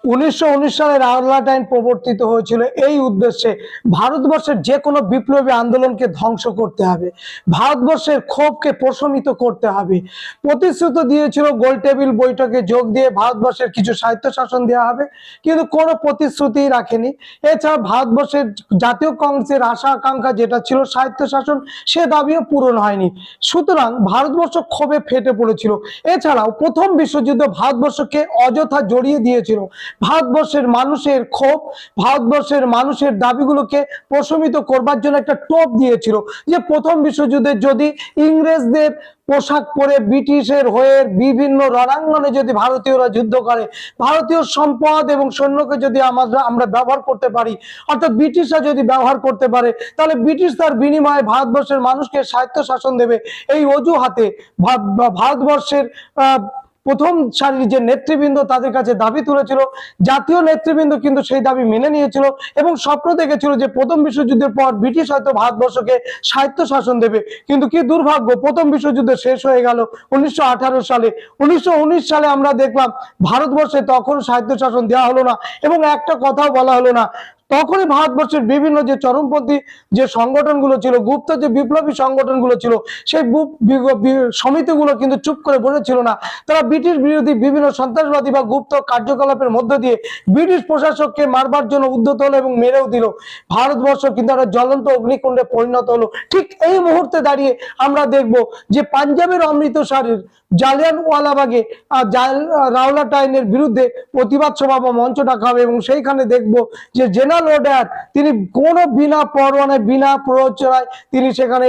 1919 সালে রাওলাট আইন প্রবর্তিত হয়েছিল এই উদ্দেশ্যে ভারতবর্ষের যে কোনো বিপ্লবী আন্দোলনকে ধ্বংস করতে হবে, ভারতবর্ষের ক্ষোভকে প্রশমিত করতে হবে। প্রতিশ্রুতি দিয়েছিল গোলটেবিল বৈঠকে যোগ দিয়ে ভারতবর্ষের কিছু স্বায়ত্তশাসন দেওয়া হবে, কিন্তু কোনো প্রতিশ্রুতি রাখেনি। এছাড়া ভারতবর্ষের জাতীয় কংগ্রেসের আশা আকাঙ্ক্ষা যেটা ছিল স্বায়ত্তশাসন, সে দাবিও পূরণ হয়নি। সুতরাং ভারতবর্ষ ক্ষোভে ফেটে পড়েছিল। এছাড়াও প্রথম বিশ্বযুদ্ধ ভারতবর্ষকে অযথা জড়িয়ে দিয়েছিল। ভারতবর্ষের মানুষের ক্ষোভ, ভারতবর্ষের মানুষের দাবিগুলোকে প্রশমিত করবার জন্য একটা টোপ দিয়েছিল যে প্রথম বিশ্বযুদ্ধে যদি ইংরেজদের পোশাক পরে ব্রিটিশের হয়ে বিভিন্ন রণাঙ্গনে যদি ভারতীয়রা যুদ্ধ করে, ভারতীয় সম্পদ এবং সৈন্যকে যদি আমরা ব্যবহার করতে পারি, অর্থাৎ ব্রিটিশরা যদি ব্যবহার করতে পারে, তাহলে ব্রিটিশ তার বিনিময়ে ভারতবর্ষের মানুষকে স্বায়ত্তশাসন দেবে। এই অজুহাতে ভারতবর্ষের প্রথম সারির যে নেতৃবৃন্দ তাদের কাছে দাবি তুলেছিল, জাতীয় নেতৃবৃন্দ কিন্তু সেই দাবি মেনে নিয়েছিল এবং স্বপ্ন দেখেছিল যে প্রথম বিশ্বযুদ্ধের পর ব্রিটিশ হয়তো ভারতবর্ষকে স্বায়ত্তশাসন দেবে। কিন্তু কি দুর্ভাগ্য, প্রথম বিশ্বযুদ্ধ শেষ হয়ে গেল 1918 সালে। 1919 সালে আমরা দেখলাম ভারতবর্ষে তখন স্বায়ত্তশাসন দেওয়া হলো না এবং একটা কথাও বলা হলো না। তখনই ভারতবর্ষের বিভিন্ন যে চরমপন্থী যে সংগঠনগুলো ছিল, গুপ্ত যে বিপ্লবী সংগঠনগুলো ছিল, সেই সমিতিগুলো কিন্তু চুপ করে বসেছিল না। তারা ব্রিটিশ বিরোধী বিভিন্ন সন্ত্রাসবাদী বা গুপ্ত কার্যকলাপের মধ্য দিয়ে ব্রিটিশ প্রশাসককে মারবার জন্য উদ্যত হলো এবং মেরেও দিল। ভারতবর্ষ কিন্তু একটা জ্বলন্ত অগ্নিকুণ্ডে পরিণত হলো। ঠিক এই মুহূর্তে দাঁড়িয়ে আমরা দেখব যে পাঞ্জাবের অমৃতসরের জালিয়ানওয়ালাবাগে রাওলাট আইনের বিরুদ্ধে প্রতিবাদ সভা বা মঞ্চ ডাকা হবে এবং সেইখানে দেখব যে জেনারেল ওডায়ার তিনি কোনো বিনা পরোয়ানায় বিনা প্ররোচনায় তিনি সেখানে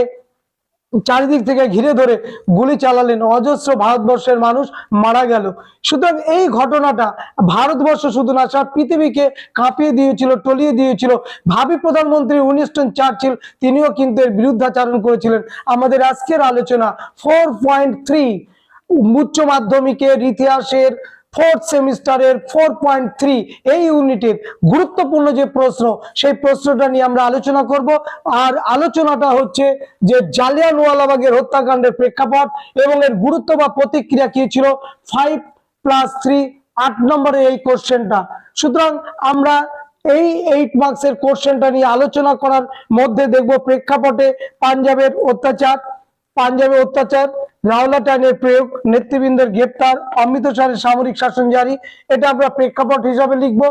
চারিদিক থেকে ঘিরে ধরে গুলি চালালেন, অজস্র ভারতবর্ষের মানুষ মারা গেল। সুতরাং এই ঘটনাটা ভারতবর্ষ শুধু না, সারা পৃথিবীকে কাঁপিয়ে দিয়েছিল, টলিয়ে দিয়েছিল। ভাবি প্রধানমন্ত্রী উইনস্টন চার্চিল তিনিও কিন্তু এর বিরুদ্ধাচারণ করেছিলেন। আমাদের আজকের আলোচনা 4.3 উচ্চ মাধ্যমিকের ইতিহাসের 4th সেমিস্টারের 4.3 এই ইউনিটের গুরুত্বপূর্ণ যে প্রশ্ন, সেই প্রশ্নটা নিয়ে আমরা আলোচনা করব। আর আলোচনাটা হচ্ছে যে জালিয়ানওয়ালাবাগের হত্যাকাণ্ডের প্রেক্ষাপট এবং এর গুরুত্ব বা প্রতিক্রিয়া কি ছিল। 5+3 8 নম্বরের এই কোশ্চেনটা। সুতরাং আমরা এই 8 মার্কসের কোশ্চেনটা নিয়ে আলোচনা করার মধ্যে দেখব প্রেক্ষাপটে পাঞ্জাবের অত্যাচার, রাওলাট আইনের প্রয়োগ, নেতৃবৃন্দের গ্রেপ্তার, অমৃতসরের সামরিক শাসন জারি, এটা আমরা প্রেক্ষাপট হিসাবে লিখব।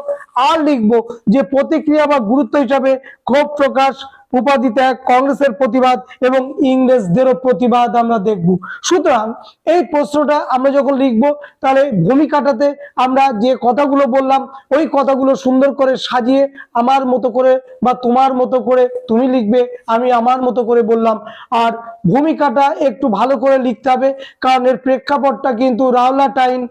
আর লিখব যে প্রতিক্রিয়া বা গুরুত্ব হিসাবে ক্ষোভ প্রকাশ, উপাধি ত্যাগ, কংগ্রেসের প্রতিবাদ এবং ইংরেজদেরও প্রতিবাদ আমরা দেখব। সুতরাং এই প্রশ্নটা আমরা যখন লিখব, তাহলে ভূমিকাটাতে আমরা যে কথাগুলো বললাম ওই কথাগুলো সুন্দর করে সাজিয়ে আমার মতো করে বা তোমার মতো করে তুমি লিখবে, আমি আমার মতো করে বললাম। আর ভূমিকাটা একটু ভালো করে লিখতে হবে, কারণ এর প্রেক্ষাপটটা কিন্তু রাওলাট আইন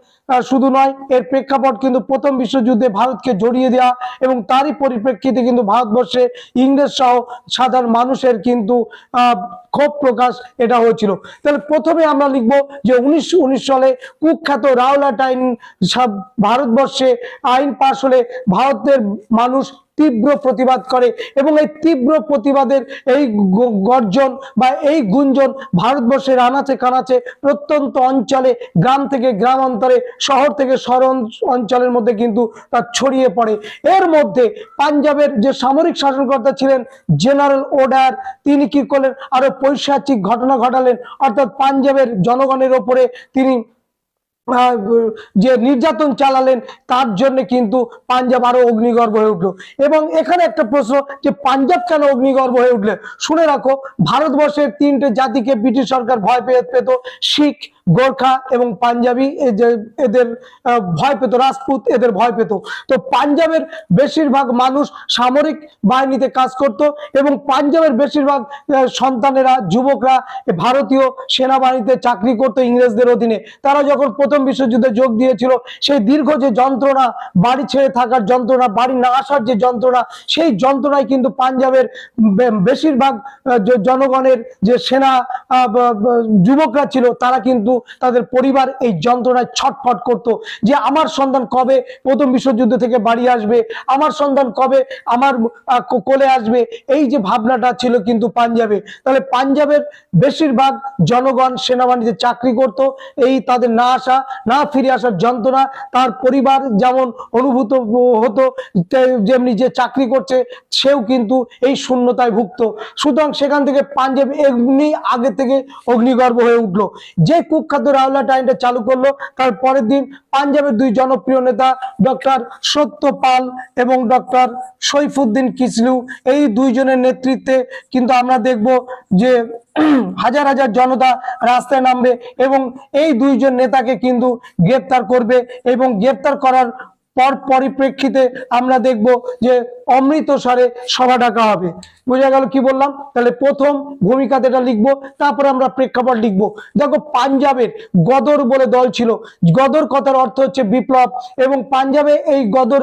শুধু নয়, এর প্রেক্ষাপট কিন্তু প্রথম বিশ্বযুদ্ধে ভারতকে জড়িয়ে দেওয়া এবং তারই পরিপ্রেক্ষিতে কিন্তু ভারতবর্ষে ইংরেজ সহ সাধারণ মানুষের কিন্তু ক্ষোভ প্রকাশ এটা হয়েছিল। তাহলে প্রথমে আমরা লিখব যে 1919 সালে কুখ্যাত রাওলাট আইন ভারতবর্ষে আইন পাশ হলে ভারতের মানুষ তীব্র প্রতিবাদ করে এবং এই তীব্র প্রতিবাদের এই গর্জন বা এই গুঞ্জন ভারতবর্ষের আনাচে কানাচে প্রত্যন্ত অঞ্চলে, গ্রাম থেকে গ্রামান্তরে, শহর থেকে শহর অঞ্চলের মধ্যে কিন্তু তা ছড়িয়ে পড়ে। এর মধ্যে পাঞ্জাবের যে সামরিক শাসনকর্তা ছিলেন জেনারেল ওডায়ার, তিনি কি করলেন, আরো পৈশাচিক ঘটনা ঘটালেন, অর্থাৎ পাঞ্জাবের জনগণের ওপরে তিনি যে নির্যাতন চালালেন, তার জন্য কিন্তু পাঞ্জাব আরো অগ্নিগর্ভ হয়ে উঠলো। এবং এখানে একটা প্রশ্ন যে পাঞ্জাব কেন অগ্নিগর্ভ হয়ে উঠলে, শুনে রাখো ভারতবর্ষের 3টে জাতিকে ব্রিটিশ সরকার ভয় পেত, শিখ, গোর্খা এবং পাঞ্জাবি। এদের ভয় পেত, রাজপুত এদের ভয় পেত। তো পাঞ্জাবের বেশিরভাগ মানুষ সামরিক বাহিনীতে কাজ করত এবং পাঞ্জাবের বেশিরভাগ সন্তানেরা, যুবকরা ভারতীয় সেনাবাহিনীতে চাকরি করত ইংরেজদের অধীনে। তারা যখন প্রথম বিশ্বযুদ্ধে যোগ দিয়েছিল, সেই দীর্ঘ যে যন্ত্রণা, বাড়ি ছেড়ে থাকার যন্ত্রণা, বাড়ি না আসার যে যন্ত্রণা, সেই যন্ত্রণায় কিন্তু পাঞ্জাবের বেশিরভাগ জনগণের যে সেনা যুবকরা ছিল তারা কিন্তু তাদের পরিবার এই যন্ত্রণায় ছটফট করত যে আমার সন্তান কবে প্রথম বিশ্বযুদ্ধ থেকে বাড়ি আসবে, আমার সন্তান কবে আমার কোলে আসবে, এই যে ভাবনাটা ছিল কিন্তু পাঞ্জাবে। তাহলে পাঞ্জাবের বেশিরভাগ জনগণ সেনাবাহিনীতে চাকরি করত। এই তাদের না আসা, না ফিরে আসার যন্ত্রণা তার পরিবার যেমন অনুভূত হতো, যেমনি যে চাকরি করছে সেও কিন্তু এই শূন্যতায় ভুগত। সুতরাং সেখান থেকে পাঞ্জাব এমনি আগে থেকে অগ্নিগর্ভ হয়ে উঠলো। যে কুখ্যাত রাওলাট আইনটা চালু করলো তার পরের দিন পাঞ্জাবের দুই জনপ্রিয় নেতা ডক্টর সত্যপাল এবং ডক্টর সৈফুদ্দিন কিসলু, এই দুইজনের নেতৃত্বে কিন্তু আমরা দেখব যে হাজার হাজার জনতা রাস্তায় নামবে এবং এই দুইজন নেতাকে কিন্তু গ্রেপ্তার করবে এবং গ্রেপ্তার করার পরিপ্রেক্ষিতে আমরা দেখব যে অমৃতসরে সভা ডাকা হবে। বুঝা গেল কি বললাম? তাহলে প্রথম ভূমিকাতে এটা লিখবো, তারপরে আমরা প্রেক্ষাপট লিখবো। দেখো পাঞ্জাবের গদর বলে দল ছিল। গদর কথার অর্থ হচ্ছে বিপ্লব, এবং পাঞ্জাবে এই গদর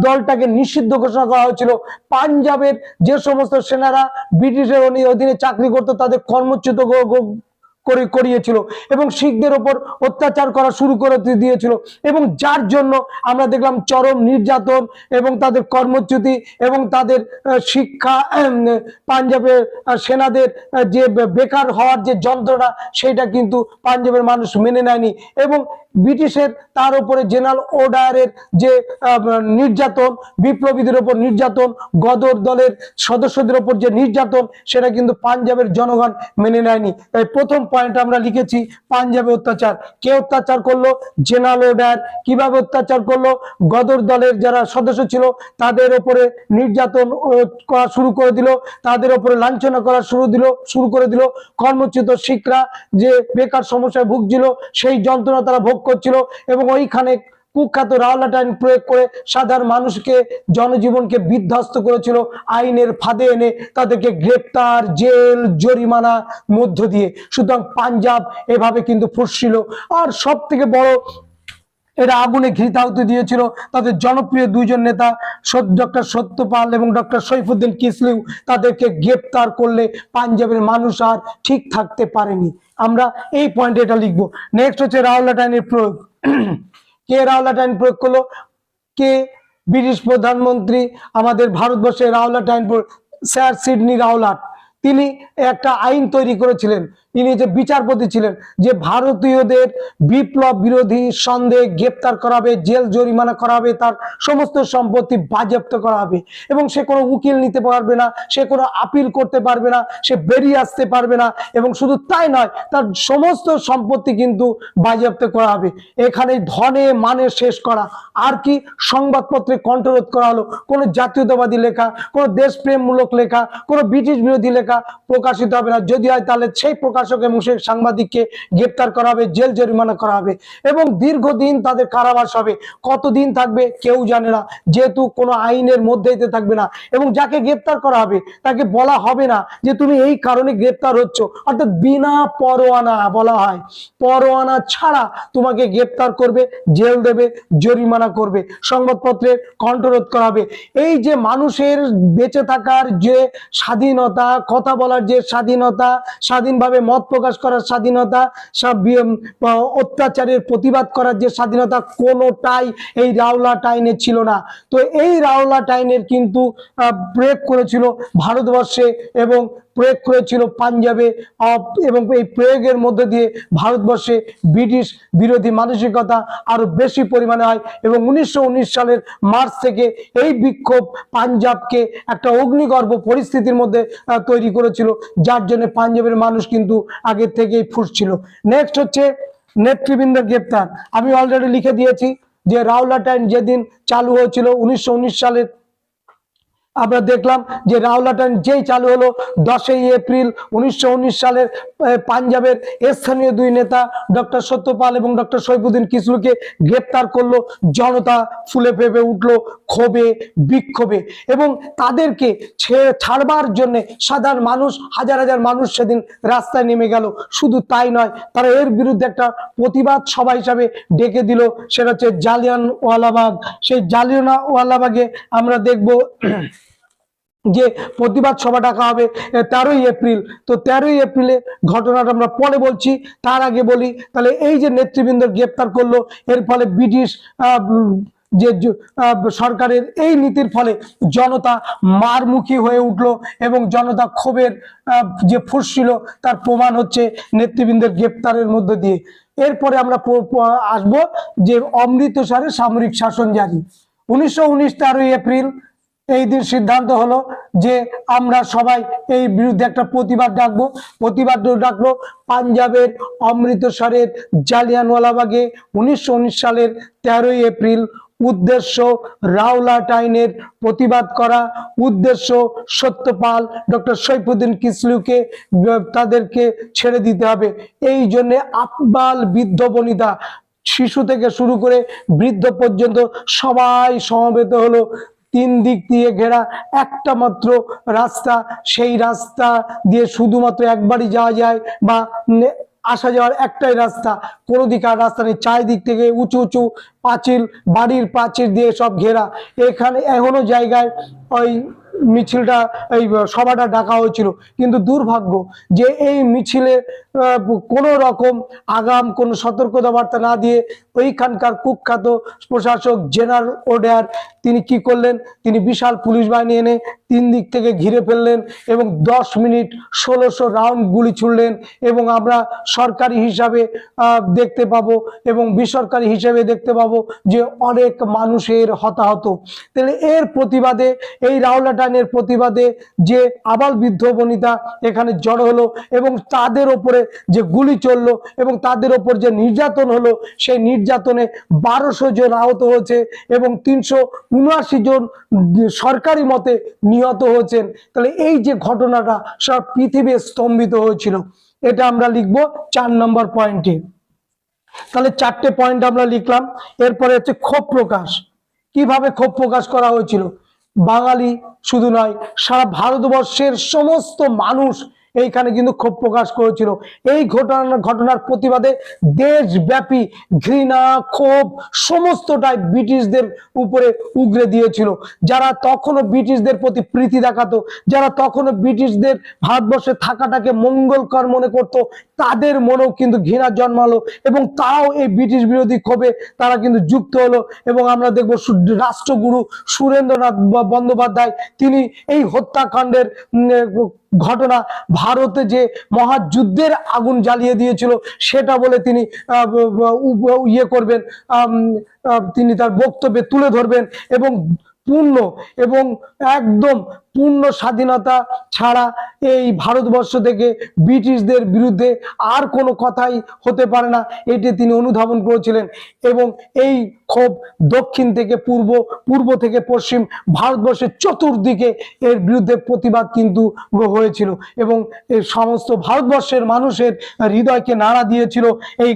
দলটাকে নিষিদ্ধ ঘোষণা করা হয়েছিল। পাঞ্জাবের যে সমস্ত সেনারা ব্রিটিশের অধীনে চাকরি করতো তাদের কর্মচ্যুত করিয়েছিল এবং শিখদের ওপর অত্যাচার করা শুরু করে দিয়েছিল, এবং যার জন্য আমরা দেখলাম চরম নির্যাতন এবং তাদের কর্মচ্যুতি এবং তাদের শিক্ষা, পাঞ্জাবের সেনাদের যে বেকার হওয়ার যে যন্ত্রণা সেটা কিন্তু পাঞ্জাবের মানুষ মেনে নেয়নি। এবং ব্রিটিশের তার উপরে জেনারেল ওডায়ারের যে নির্যাতন, বিপ্লবীদের উপর নির্যাতন, গদর দলের সদস্যদের উপর যে নির্যাতন, সেটা কিন্তু পাঞ্জাবের জনগণ মেনে নেয়নি। তাই প্রথম পয়েন্ট আমরা লিখেছি পাঞ্জাবে অত্যাচার। কে অত্যাচার করলো? জেনারেল ওডায়ার। কিভাবে অত্যাচার করলো? গদর দলের যারা সদস্য ছিল তাদের উপরে নির্যাতন করা শুরু করে দিল, তাদের উপরে লাঞ্ছনা করা শুরু করে দিল। কর্মচ্যুত শিখরা যে বেকার সমস্যায় ভুগছিল সেই যন্ত্রণা তারা ভোগ করছিল, এবং ওইখানে কুখ্যাত রাওলাট আইন প্রয়োগ করে সাধারণ মানুষকে, জনজীবনকে বিধ্বস্ত করেছিল। আইনের ফাঁদে এনে তাদেরকে গ্রেপ্তার, জেল, জরিমানা মধ্য দিয়ে। সুতরাং পাঞ্জাব এভাবে কিন্তু ফুঁসছিল। আর সব থেকে বড়, এরা আগুনে ঘৃতাহুতি দিয়েছিল তাদের জনপ্রিয় দুইজন নেতা ডক্টর সত্যপাল এবং ডক্টর সৈফুদ্দিন কিসলু। তাদেরকে গ্রেপ্তার করলে পাঞ্জাবের মানুষ আর ঠিক থাকতে পারেনি। আমরা এই পয়েন্টে এটা লিখবো। নেক্সট হচ্ছে রাওলাট আইনের প্রয়োগ। কে রাওলাট আইন প্রয়োগ করলো? কে? ব্রিটিশ প্রধানমন্ত্রী আমাদের ভারতবর্ষে রাওলাট আইন, স্যার সিডনি রাওলাট। তিনি একটা আইন তৈরি করেছিলেন। তিনি যে বিচারপতি ছিলেন, যে ভারতীয়দের বিপ্লব বিরোধী সন্দেহ গ্রেপ্তার করা হবে, জেল জরিমানা করা হবে, তার সমস্ত সম্পত্তি বাজেয়াপ্ত করা হবে, এবং সে কোনো উকিল নিতে পারবে না, সে কোনো আপিল করতে পারবে না, সে বেরিয়ে আসতে পারবে না। এবং শুধু তাই নয়, তার সমস্ত সম্পত্তি কিন্তু বাজেয়াপ্ত করা হবে। এখানে ধনে মানে শেষ করা। আর কি? সংবাদপত্রে কণ্ঠরোধ করা হলো। কোনো জাতীয়তাবাদী লেখা, কোনো দেশপ্রেমমূলক লেখা, কোনো ব্রিটিশ বিরোধী লেখা প্রকাশিত হবে না। যদি হয় তাহলে সেই প্রকাশক এবং সেই সাংবাদিককে গ্রেপ্তার করা হবে, জেল জরিমানা করা হবে, এবং দীর্ঘদিন তাদের কারাবাস হবে। কতদিন থাকবে কেউ জানে না, যেহেতু কোনো আইনের মধ্যেই থাকবে না। এবং যাকে গ্রেপ্তার করা হবে তাকে বলা হবে না যে তুমি এই কারণে গ্রেপ্তার হচ্ছ, অর্থাৎ বিনা পরোয়ানা বলা হয়, পরোয়ানা ছাড়া তোমাকে গ্রেপ্তার করবে, জেল দেবে, জরিমানা করবে, সংবাদপত্রে কণ্ঠরোধ করা হবে। এই যে মানুষের বেঁচে থাকার যে স্বাধীনতা, কথা বলার যে স্বাধীনতা, স্বাধীনভাবে মত প্রকাশ করার স্বাধীনতা, অত্যাচারের প্রতিবাদ করার যে স্বাধীনতা, কোনোটাই এই রাওলাট আইনে ছিল না। তো এই রাওলাট আইনের কিন্তু প্রয়োগ করেছিল ভারতবর্ষে এবং প্রয়োগ করেছিল পাঞ্জাবে, এবং এই প্রয়োগের মধ্যে দিয়ে ভারতবর্ষে ব্রিটিশ বিরোধী মানসিকতা আরো বেশি পরিমাণে হয়। এবং 1919 সালের মার্চ থেকে এই বিক্ষোভ পাঞ্জাবকে একটা অগ্নিগর্ভ পরিস্থিতির মধ্যে তৈরি করেছিল, যার জন্য পাঞ্জাবের মানুষ কিন্তু আগের থেকেই ফুঁসছিল। নেক্সট হচ্ছে নেতৃবৃন্দের গ্রেপ্তার। আমি অলরেডি লিখে দিয়েছি যে রাওলাট আইন যেদিন চালু হয়েছিল 1919 সালের, আমরা দেখলাম যে রাওলাট আইন যেই চালু হলো 10ই এপ্রিল 1919 সালের, পাঞ্জাবের স্থানীয় দুই নেতা ডক্টর সত্যপাল এবং ডক্টর সৈফুদ্দিন কিসলুকে গ্রেপ্তার করলো। জনতা ফুলে ফেপে উঠলো ক্ষোভে, বিক্ষোভে, এবং তাদেরকে ছাড়বার জন্য সাধারণ মানুষ, হাজার হাজার মানুষ সেদিন রাস্তায় নেমে গেল। শুধু তাই নয়, তারা এর বিরুদ্ধে একটা প্রতিবাদ সভা হিসাবে ডেকে দিল, সেটা হচ্ছে জালিয়ানওয়ালাবাগ। সেই জালিয়ানওয়ালাবাগে আমরা দেখব যে প্রতিবাদ সভা ডাকা হবে 13ই এপ্রিল। তো 13ই এপ্রিলে ঘটনাটা আমরা পরে বলছি, তার আগে বলি তাহলে এই যে নেতৃবৃন্দ গ্রেপ্তার করলো, এর ফলে ব্রিটিশ যে সরকারের এই নীতির ফলে জনতা মারমুখী হয়ে উঠলো এবং জনতা ক্ষোভের যে ফুঁসছিল তার প্রমাণ হচ্ছে নেতৃবৃন্দের গ্রেপ্তারের মধ্য দিয়ে। এরপরে আমরা আসবো যে অমৃতসরে সামরিক শাসন জারি। 1919 13ই এপ্রিল এই দিন সিদ্ধান্ত হলো যে আমরা সবাই এই বিরুদ্ধে একটা প্রতিবাদ ডাকবো। প্রতিবাদ ডাকলো পাঞ্জাবের অমৃতসরের জালিয়ানওয়ালাবাগে 1919 সালের 13ই এপ্রিল। উদ্দেশ্য রাওলাট আইনের প্রতিবাদ করা, উদ্দেশ্য সত্যপাল ডক্টর সৈফুদ্দিন কিসলুকে তাদেরকে ছেড়ে দিতে হবে। এই জন্য আবাল বৃদ্ধ বনিতা, শিশু থেকে শুরু করে বৃদ্ধ পর্যন্ত সবাই সমবেত হলো। 3 দিক দিয়ে ঘেরা একটা মাত্র রাস্তা, সেই রাস্তা দিয়ে শুধুমাত্র একবারই যাওয়া যায় বা আসা যাওয়ার একটাই রাস্তা, কোনো দিকে আর রাস্তা নেই। চারিদিক থেকে উঁচু উঁচু পাঁচিল, বাড়ির পাঁচিল দিয়ে সব ঘেরা। এখানে এখনো জায়গায় ওই মিছিলটা, এই সভাটা ডাকা হয়েছিল, কিন্তু দুর্ভাগ্য যে এই মিছিলে কোনো রকম আগাম কোনো সতর্কতা বার্তা না দিয়ে ওইখানকার কুখ্যাত প্রশাসক জেনারেল ওডার তিনি কি করলেন, তিনি বিশাল পুলিশ বাহিনী এনে 3 দিক থেকে ঘিরে ফেললেন এবং 10 মিনিট 1600 রাউন্ড গুলি ছুড়লেন। এবং আমরা সরকারি হিসাবে দেখতে পাবো এবং বেসরকারি হিসাবে দেখতে পাবো যে অনেক মানুষের হতাহত। তাহলে এর প্রতিবাদে, এই রাওলাট আইনের প্রতিবাদে যে আবাল বৃদ্ধ বনিতা এখানে জড়ো হলো এবং তাদের ওপরে যে গুলি চললো এবং তাদের ওপর যে নির্যাতন হলো, সেই নির্যাতনে 1200 জন আহত হয়েছে এবং 379 জন সরকারি মতে নিহত হয়েছেন। তাহলে এই যে ঘটনাটা সব পৃথিবী স্তম্ভিত হয়েছিল, এটা আমরা লিখবো 4 নম্বর পয়েন্টে। তাহলে 4টে পয়েন্ট আমরা লিখলাম। এরপরে হচ্ছে ক্ষোভ প্রকাশ। কিভাবে ক্ষোভ প্রকাশ করা হয়েছিল? বাঙালি শুধু নয়, সারা ভারতবর্ষের সমস্ত মানুষ এইখানে কিন্তু ক্ষোভ প্রকাশ করেছিল। এই ঘটনার প্রতিবাদে দেশব্যাপী ঘৃণা, ক্ষোভ সমস্তটাই ব্রিটিশদের উপরে উগরে দিয়েছিল। যারা তখনও ব্রিটিশদের প্রতি প্রীতি দেখাতো, যারা তখনও ব্রিটিশদের ভারতবর্ষে থাকাটাকে মঙ্গলকর মনে করত, তাদের মনেও কিন্তু ঘৃণা জন্মালো এবং তারাও এই ব্রিটিশ বিরোধী ক্ষোভে তারা কিন্তু যুক্ত হলো। এবং আমরা দেখব রাষ্ট্রগুরু সুরেন্দ্রনাথ বন্দ্যোপাধ্যায় তিনি এই হত্যাকাণ্ডের ঘটনা, ভারতে যে মহাযুদ্ধের আগুন জ্বালিয়ে দিয়েছিল সেটা বলে তিনি ইয়ে করবেন, তিনি তার বক্তব্যে তুলে ধরবেন এবং পূর্ণ এবং একদম পূর্ণ স্বাধীনতা ছাড়া এই ভারতবর্ষ থেকে ব্রিটিশদের বিরুদ্ধে আর কোনো কথাই হতে পারে না, এটি তিনি অনুধাবন করেছিলেন। এবং এই ক্ষোভ দক্ষিণ থেকে পূর্ব, পূর্ব থেকে পশ্চিম ভারতবর্ষের চতুর্দিকে এর বিরুদ্ধে প্রতিবাদ কিন্তু হয়েছিল এবং এই সমস্ত ভারতবর্ষের মানুষের হৃদয়কে নাড়া দিয়েছিল এই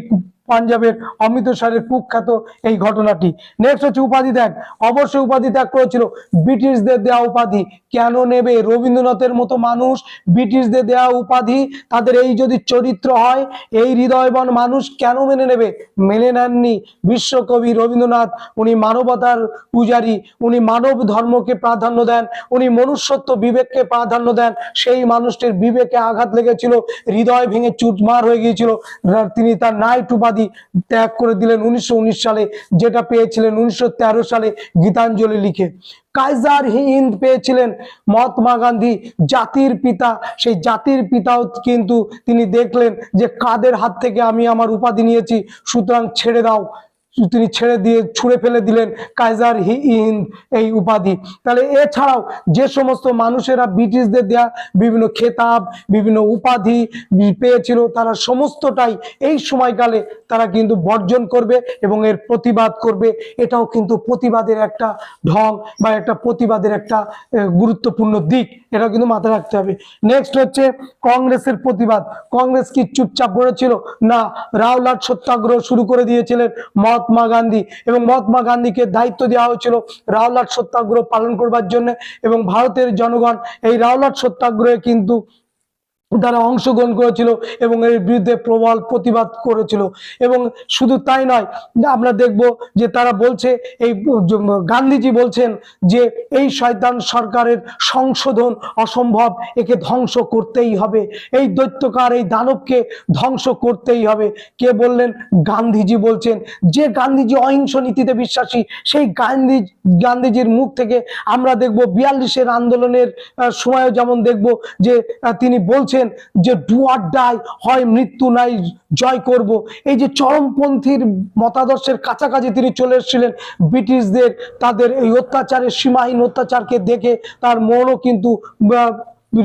পাঞ্জাবের অমৃতসরের কুখ্যাত এই ঘটনাটি। নেক্সট হচ্ছে উপাধি ত্যাগ। অবশ্যই উপাধি ত্যাগ করেছিল। ব্রিটিশদের দেওয়া উপাধি কেন নেবে? রবীন্দ্রনাথের মতো মানুষ ব্রিটিশদের দেওয়া উপাধি, তাদের এই যদি চরিত্র হয়, এই হৃদয়বান মানুষ কেন মেনে নেবে? মেনে নেননি। বিশ্বকবি রবীন্দ্রনাথ উনি মানবতার পূজারী, উনি মানব ধর্মকে প্রাধান্য দেন, উনি মনুষ্যত্ব বিবেককে প্রাধান্য দেন। সেই মানুষটির বিবেকে আঘাত লেগেছিল, হৃদয় ভেঙে চুরমার হয়ে গিয়েছিল। তিনি তার নাইট উপাধি ত্যাগ করে দিলেন 1919 সালে, যেটা পেয়েছিলেন 1913 সালে গীতাঞ্জলি লিখে। কাইজার হিন্দ পেয়েছিলেন মহাত্মা গান্ধী, জাতির পিতা। সেই জাতির পিতাও কিন্তু তিনি দেখলেন যে কাদের হাত থেকে আমি আমার উপাধি নিয়েছি, সুতরাং ছেড়ে দাও। তিনি ছেড়ে দিয়ে ছুঁড়ে ফেলে দিলেন কাইজার হিন্দ এই উপাধি। তাহলে এছাড়াও যে সমস্ত মানুষেরা ব্রিটিশদের দেয়া বিভিন্ন খেতাব, বিভিন্ন উপাধি পেয়েছিল, তারা সমস্তটাই এই সময়কালে তারা কিন্তু বর্জন করবে এবং এর প্রতিবাদ করবে। এটাও কিন্তু প্রতিবাদের একটা ঢং বা একটা প্রতিবাদের একটা গুরুত্বপূর্ণ দিক, এটা কিন্তু মাথায় রাখতে হবে। নেক্সট হচ্ছে কংগ্রেসের প্রতিবাদ। কংগ্রেস কি চুপচাপ পড়েছিল? না, রাওলাট সত্যাগ্রহ শুরু করে দিয়েছিলেন মহাত্মা গান্ধী এবং মহাত্মা গান্ধীকে দায়িত্ব দেওয়া হয়েছিল রাওলাট সত্যাগ্রহ পালন করবার জন্য। এবং ভারতের জনগণ এই রাওলাট সত্যাগ্রহে কিন্তু তারা অংশগ্রহণ করেছিল এবং এর বিরুদ্ধে প্রবল প্রতিবাদ করেছিল। এবং শুধু তাই নয়, আমরা দেখব যে তারা বলছে, এই গান্ধীজি বলছেন যে এই শয়তান সরকারের সংশোধন অসম্ভব, একে ধ্বংস করতেই হবে, এই দৈত্যকার এই দানবকে ধ্বংস করতেই হবে। কে বললেন? গান্ধীজি বলছেন। যে গান্ধীজি অহিংস নীতিতে বিশ্বাসী, সেই গান্ধীজির মুখ থেকে আমরা দেখব 42-এর আন্দোলনের সময়ও যেমন দেখব যে তিনি বলছেন যে ডু অর ডাই, হয় মৃত্যু নাই জয় করব। এই যে চরমপন্থীর মতাদর্শের কাছাকাছি তিনি চলে এসেছিলেন, ব্রিটিশদের তাদের এই অত্যাচারের সীমাহীন অত্যাচারকে দেখে তার মনও কিন্তু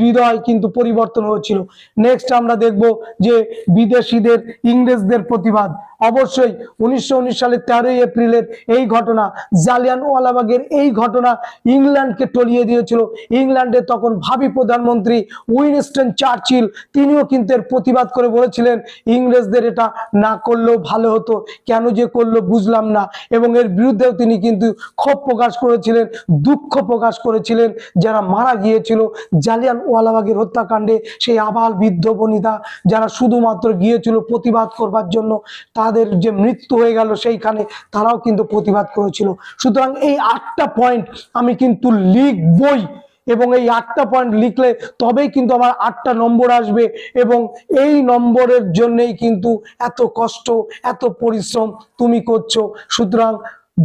হৃদয় কিন্তু পরিবর্তন হয়েছিল। নেক্সট আমরা দেখব যে বিদেশিদের ইংরেজদের প্রতিবাদ। অবশ্যই 1919 সালের 13ই এপ্রিলের এই ঘটনা, জালিয়ানওয়ালাবাগের এই ঘটনা ইংল্যান্ডকে টলিয়ে দিয়েছিল। ইংল্যান্ডে তখন ভাবী প্রধানমন্ত্রী উইনস্টন চার্চিল, তিনিও কিন্তু এর প্রতিবাদ করে বলেছিলেন ইংরেজদের এটা না করলেও ভালো হতো, কেন যে করলো বুঝলাম না। এবং এর বিরুদ্ধেও তিনি কিন্তু ক্ষোভ প্রকাশ করেছিলেন, দুঃখ প্রকাশ করেছিলেন যারা মারা গিয়েছিল জালিয়ানওয়ালাবাগের হত্যাকাণ্ডে, সেই আবাল বৃদ্ধ বনিতা যারা শুধুমাত্র গিয়েছিল প্রতিবাদ করবার জন্য, তাদের যে মৃত্যু হয়ে গেল সেইখানে, তারাও কিন্তু প্রতিবাদ করেছিল। সুতরাং এই 8টা পয়েন্ট আমি কিন্তু লিখবই, এবং এই 8টা পয়েন্ট লিখলে তবেই কিন্তু আমার 8টা নম্বর আসবে। এবং এই নম্বরের জন্যই কিন্তু এত কষ্ট, এত পরিশ্রম তুমি করছো। সুতরাং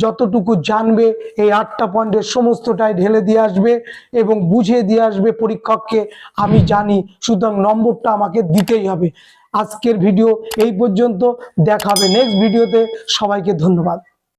যতটুকু জানবে এই 8টা পয়েন্টের সমস্তটাই ঢেলে দিয়ে আসবে এবং বুঝিয়ে দিয়ে আসবে পরীক্ষককে, আমি জানি। সুতরাং নম্বরটা আমাকে দিতেই হবে। আজকের ভিডিও এই পর্যন্ত, দেখা হবে নেক্সট ভিডিওতে। সবাইকে ধন্যবাদ।